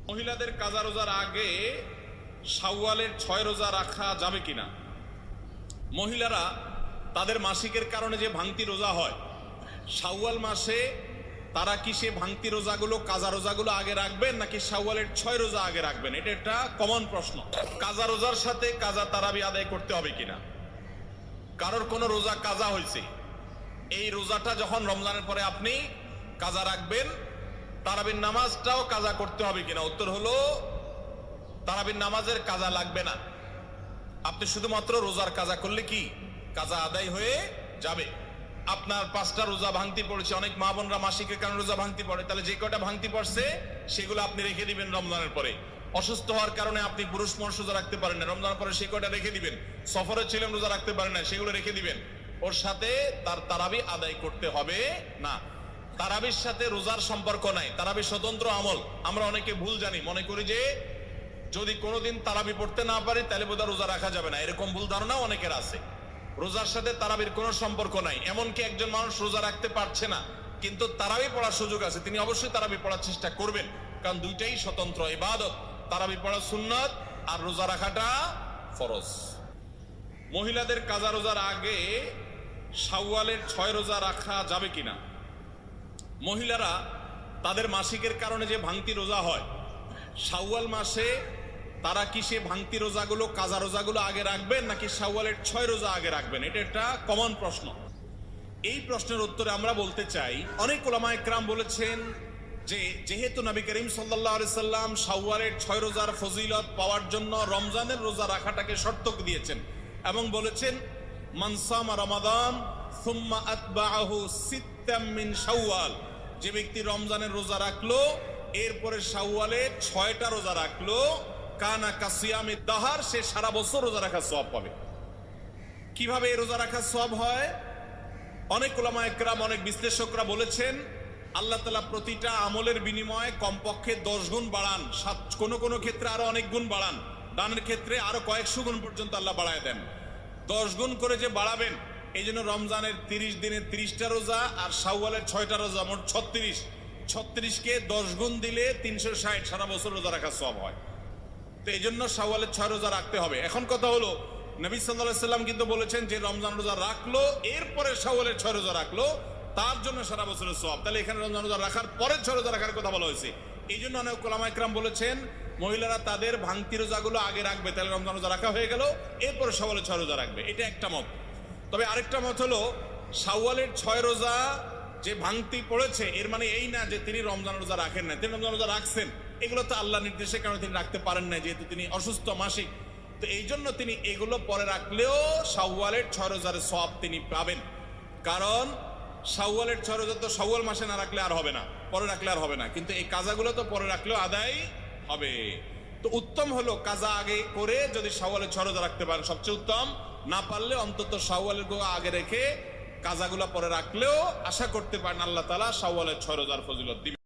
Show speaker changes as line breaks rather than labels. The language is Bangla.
মহিলাদের কাজা রোজার আগে শাওয়ালের 6 রোজা রাখা যাবে কিনা? মহিলারা তাদের মাসিকের কারণে যে ভাঙতি রোজা হয়, শাওয়াল মাসে তারা কি সে ভাঙতি রোজাগুলো, কাজা রোজাগুলো আগে রাখবেন নাকি শাওয়ালের 6 রোজা আগে রাখবেন? এটা একটা কমন প্রশ্ন। কাজা রোজার সাথে কাজা তারাবি আদায় করতে হবে কিনা? কারোর কোনো রোজা কাজা হয়েছে, এই রোজাটা যখন রমজানের পরে আপনি কাজা রাখবেন, তারাবির নামাজটাও কাজা করতে হবে কিনা? উত্তর হলো তারাবির নামাজের কাজা লাগবে না। আপনি শুধুমাত্র রোজার কাজা করলে কি কাজা আদায় হয়ে যাবে। আপনার 5টা রোজা ভাঙতি পড়েছে, অনেক মা বোনরা মাসিকের কারণে রোজা ভাঙতি পড়ে, তাহলে যে কটা ভাঙতি পড়ছে সেগুলো আপনি রেখে দিবেন রমজানের পরে। অসুস্থ হওয়ার কারণে আপনি পুরুষ মানুষ রোজা রাখতে পারেন না, রমজানের পরে সেই কটা রেখে দিবেন। সফরে ছিলেন, রোজা রাখতে পারেন না, সেগুলো রেখে দিবেন। ওর সাথে তার তারাবি আদায় করতে হবে না। তারাবির সাথে রোজার সম্পর্ক নাই, তারাবি স্বতন্ত্র আমল। আমরা অনেকে ভুল জানি, মনে করি যে যদি কোনোদিন তারাবি পড়তে না পারি তাহলে বোধহয় রোজা রাখা যাবে না, এরকম ভুল ধারণা অনেকের আছে। রোজার সাথে তারাবির কোনো সম্পর্ক নাই। এমনকি একজন মানুষ রোজা রাখতে পারছে না কিন্তু তারাবি পড়ার সুযোগ আছে, তিনি অবশ্যই তারাবি পড়ার চেষ্টা করবেন, কারণ দুইটাই স্বতন্ত্র ইবাদত। তারাবি পড়া সুন্নাত আর রোজা রাখাটা ফরজ। মহিলাদের কাজা রোজার আগে শাওয়ালের 6 রোজা রাখা যাবে কিনা? মহিলারা তাদের মাসিকের কারণে যে ভাঙতি রোজা হয়, শাওয়াল মাসে তারা কি সে ভাঙতি রোজাগুলো, কাজা রোজাগুলো আগে রাখবেন নাকি শাওয়ালের 6 রোজা আগে রাখবেন? এটা একটা কমন প্রশ্ন। এই প্রশ্নের উত্তরে আমরা বলতে চাই, অনেক উলামায়ে কেরাম বলেছেন যে যেহেতু নবী করিম সাল্লাল্লাহু আলাইহি সাল্লাম শাওয়ালের 6 রোজার ফজিলত পাওয়ার জন্য রমজানের রোজা রাখাটাকে শর্ত দিয়েছেন এবং বলেছেন মান সামা রমাদান সুম্মা আতবাআহু সিত্তাম মিন শাওয়াল, যে ব্যক্তি রমজানের রোজা রাখলো এরপরে শাওয়ালে 6টা রোজা রাখলো, কানা কাসিয়ামি দাহার, সে সারা বছর রোজা রাখার সওয়াব পাবে। কিভাবে এই রোজা রাখার সওয়াব হয়? অনেক উলামায়ে কেরাম, অনেক বিশ্লেষকরা বলেছেন আল্লাহ তাআলা প্রতিটা আমলের বিনিময়ে কমপক্ষে 10 গুণ বাড়ান, কোন কোন ক্ষেত্রে আরো অনেক গুণ বাড়ান, দানের ক্ষেত্রে আরো কয়েকশো গুণ পর্যন্ত আল্লাহ বাড়ায় দেন। 10 গুণ করে যে বাড়াবেন, এই জন্য রমজানের 30 দিনে 30টা রোজা আর শাওয়ালের 6টা রোজা, মোট 36কে 10 গুণ দিলে 360, সারা বছর রোজা রাখার সওয়াব হয়। তো এই জন্য শাওয়ালের 6 রোজা রাখতে হবে। এখন কথা হলো, নবী সাল্লাল্লাহু আলাইহি সাল্লাম কিন্তু বলেছেন যে রমজান রোজা রাখলো এরপরে শাওয়ালের 6 রোজা রাখলো, তার জন্য সারা বছরের সওয়াব। তাহলে এখানে রমজান রোজা রাখার পরে 6 রোজা রাখার কথা বলা হয়েছে। এই জন্য অনেক উলামায়ে কেরাম বলেছেন মহিলারা তাদের ভাঙতি রোজাগুলো আগে রাখবে, তাহলে রমজান রোজা রাখা হয়ে গেল, এরপরে শাওয়ালের 6 রোজা রাখবে। এটা একটা মত। তবে আরেকটা মত হলো শাওয়ালের 6 রোজা যে ভাঙতি পড়েছে এর মানে এই না যে তিনি রমজান রোজা রাখেন না, তিনি রমজান রোজা রাখছেন। এগুলো তো আল্লাহ নির্দেশের কারণে তিনি রাখতে পারেন না, যেহেতু তিনি অসুস্থ মাসিক। তো এই জন্য তিনি এগুলো পরে রাখলেও শাওয়ালের 6 রোজার সওয়াব তিনি পাবেন। কারণ শাওয়ালের 6 রোজা তো শাওয়াল মাসে না রাখলে আর হবে না, পরে রাখলে আর হবে না, কিন্তু এই কাজাগুলো তো পরে রাখলেও আদায় হবে। তো উত্তম হলো কাজা আগে করে যদি শাওয়ালের 6 রোজা রাখতে পারেন সবচেয়ে উত্তম, না পারলে অন্তত শাওয়ালের আগে রেখে কাজাগুলো পরে রাখলেও আশা করতে পারেন আল্লাহ তাআলা শাওয়ালের 6 রোজার ফজিলত দিবেন।